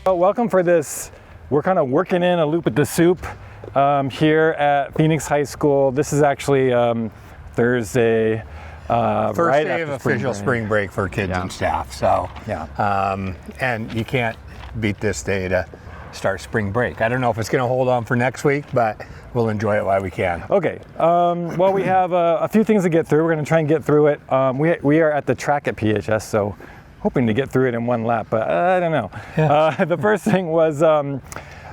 Well, welcome for this. We're kind of working in a loop with the Supt here at Phoenix High School. This is actually Thursday. First right day of after official spring break for kids and staff. So, and you can't beat this day to start spring break. I don't know if it's going to hold on for next week, but we'll enjoy it while we can. Okay. Well, we have a few things to get through. We're going to try and get through it. We are at the track at PHS, so hoping to get through it in one lap, but I don't know. Yeah. The first thing was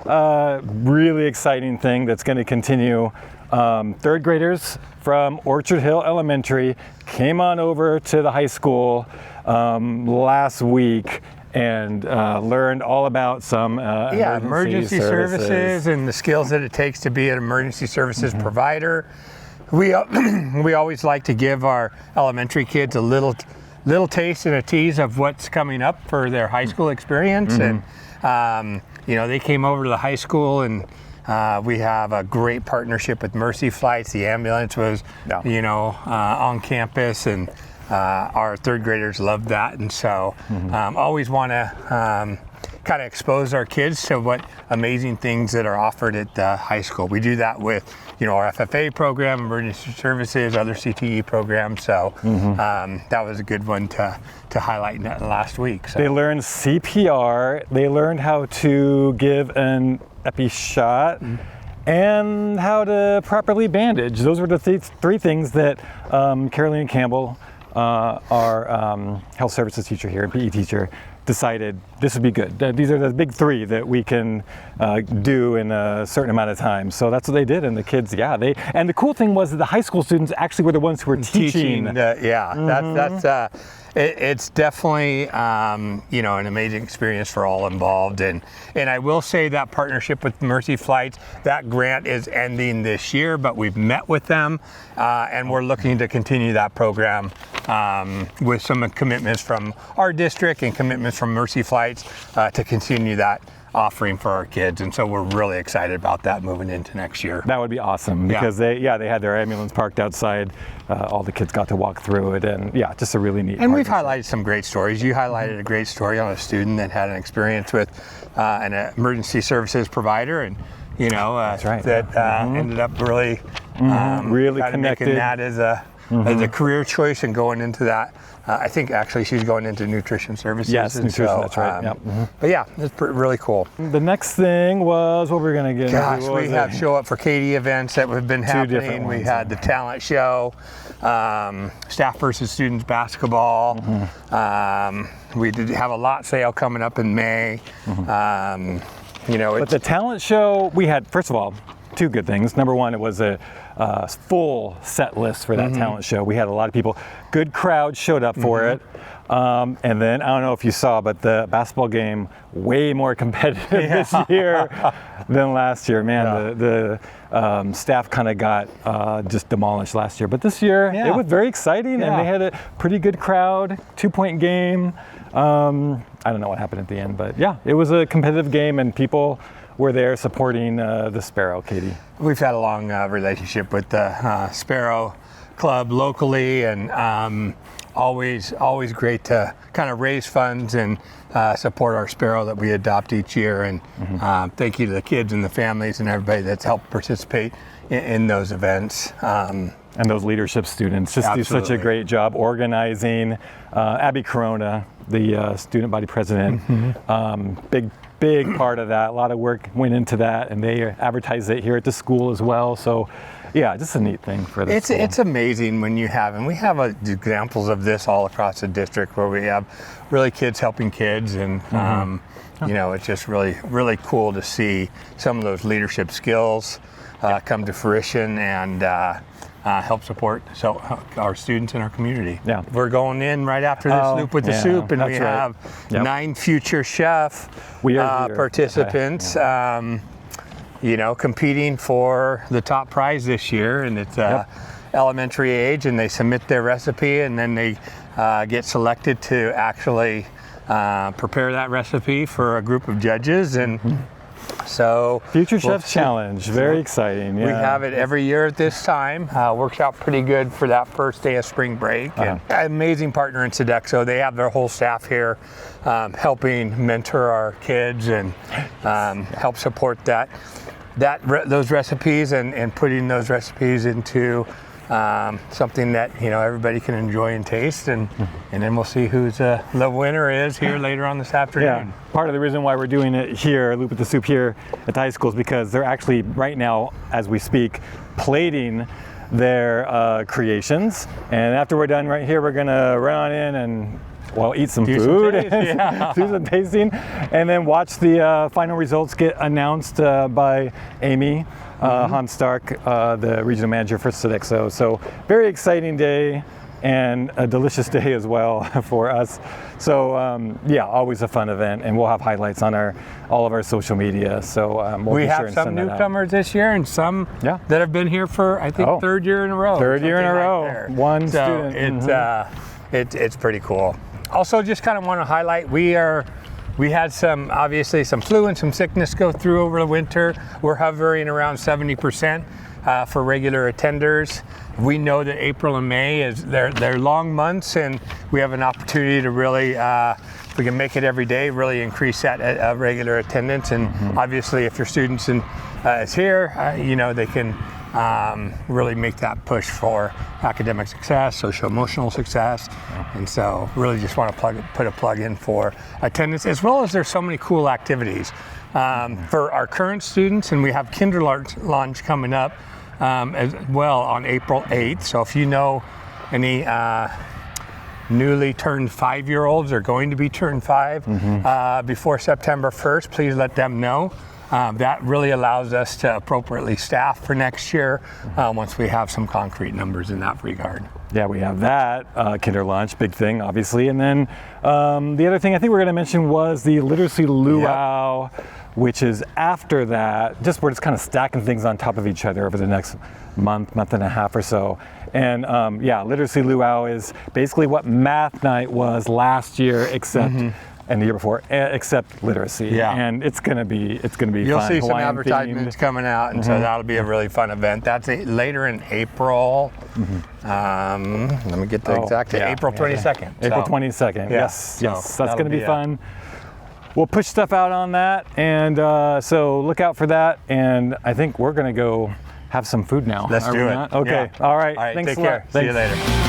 really exciting thing that's going to continue. Third graders from Orchard Hill Elementary came on over to the high school last week and learned all about some emergency services and the skills that it takes to be an emergency services provider. We always like to give our elementary kids a little taste and a tease of what's coming up for their high school experience. And they came over to the high school, and we have a great partnership with Mercy Flights. The ambulance was on campus, and our third graders loved that. And so always want to kind of expose our kids to what amazing things that are offered at the high school. We do that with our FFA program, emergency services, other CTE programs. So that was a good one to highlight last week. So. They learned CPR. They learned how to give an epi shot and how to properly bandage. Those were the three things that Carolina Campbell, our health services teacher here, PE teacher, decided this would be good. These are the big three that we can do in a certain amount of time. So that's what they did, and the kids, and the cool thing was that the high school students actually were the ones who were teaching. It's definitely an amazing experience for all involved, and I will say that partnership with Mercy Flights, that grant is ending this year, but we've met with them and we're looking to continue that program with some commitments from our district and commitments from Mercy Flights to continue that offering for our kids, and so we're really excited about that moving into next year. That would be awesome because they had their ambulance parked outside. All the kids got to walk through it, and just a really neat. And we've highlighted some great stories. You highlighted a great story on a student that had an experience with an emergency services provider, and that's right. that ended up really connected. Making that as a career choice and going into that. I think actually she's going into nutrition services. Yes, nutrition, that's right. But it's really cool. The next thing was what we're going to get into. We have Show Up for Katy events that have been happening. We had the talent show, staff versus students basketball. We did have a lot sale coming up in May. But the talent show, we had, first of all, two good things. Number one, it was a full set list for that talent show. We had a lot of people. Good crowd showed up for it. And then, I don't know if you saw, but the basketball game, way more competitive this year than last year. Man, the staff kind of got just demolished last year. But this year, it was very exciting, and they had a pretty good crowd, 2-point game. I don't know what happened at the end, but it was a competitive game, and people were there supporting the Sparrow, Katy. We've had a long relationship with the Sparrow Club locally, and always great to kind of raise funds and support our Sparrow that we adopt each year. And thank you to the kids and the families and everybody that's helped participate in those events. And those leadership students just do such a great job organizing. Abby Corona, the student body president, big part of that. A lot of work went into that, and they advertise it here at the school as well. So, just a neat thing for the school. It's amazing when you have, and we have examples of this all across the district where we have really kids helping kids, and it's just really cool to see some of those leadership skills come to fruition and help support our students in our community. We're going in right after this loop with the Supt, and we have 9 future chef participants competing for the top prize this year, and it's elementary age, and they submit their recipe, and then they get selected to actually prepare that recipe for a group of judges, and So Future Chefs Challenge, very exciting. Yeah. We have it every year at this time. Works out pretty good for that first day of spring break. And amazing partner in Sodexo. They have their whole staff here helping mentor our kids and help support those recipes and putting those recipes into something that everybody can enjoy and taste, and then we'll see who's the winner is here later on this afternoon. Yeah. Part of the reason why we're doing it here, Loop at the Soup here at the high school, is because they're actually right now, as we speak, plating their creations. And after we're done right here, we're gonna run on in and eat some food, do some tasting, and then watch the final results get announced by Amy Stark, the regional manager for Sodexo. So very exciting day and a delicious day as well for us. So yeah, always a fun event, and we'll have highlights on all of our social media. So we have some newcomers this year and some that have been here for I think third year in a row. Third year in a row. One student. It's pretty cool. Also, just kind of want to highlight, we had some flu and some sickness go through over the winter. We're hovering around 70% for regular attenders. We know that April and May they're long months, and we have an opportunity to really, if we can make it every day, really increase that regular attendance. And obviously, if your students is here, they can really make that push for academic success, social emotional success. And so really just want to put a plug in for attendance, as well as there's so many cool activities for our current students, and we have kindergarten coming up as well on April 8th. So if you know any newly turned 5-year-olds or going to be turned 5 before September 1st, please let them know. That really allows us to appropriately staff for next year once we have some concrete numbers in that regard. Yeah, we have that kinder lunch, big thing, obviously. And then the other thing I think we're going to mention was the Literacy Luau, which is after that. We're just kind of stacking things on top of each other over the next month and a half or so. And Literacy Luau is basically what math night was last year, except and the year before, except literacy. Yeah. And it's gonna be fun. You'll see some advertisements coming out, and so that'll be a really fun event. That's later in April. Let me get the exact date. April 22nd. April 22nd. Yes. That's gonna be fun. We'll push stuff out on that, and so look out for that. And I think we're gonna go have some food now. Let's do it. Okay. Yeah. All right. Thanks Take a lot. care. See you later.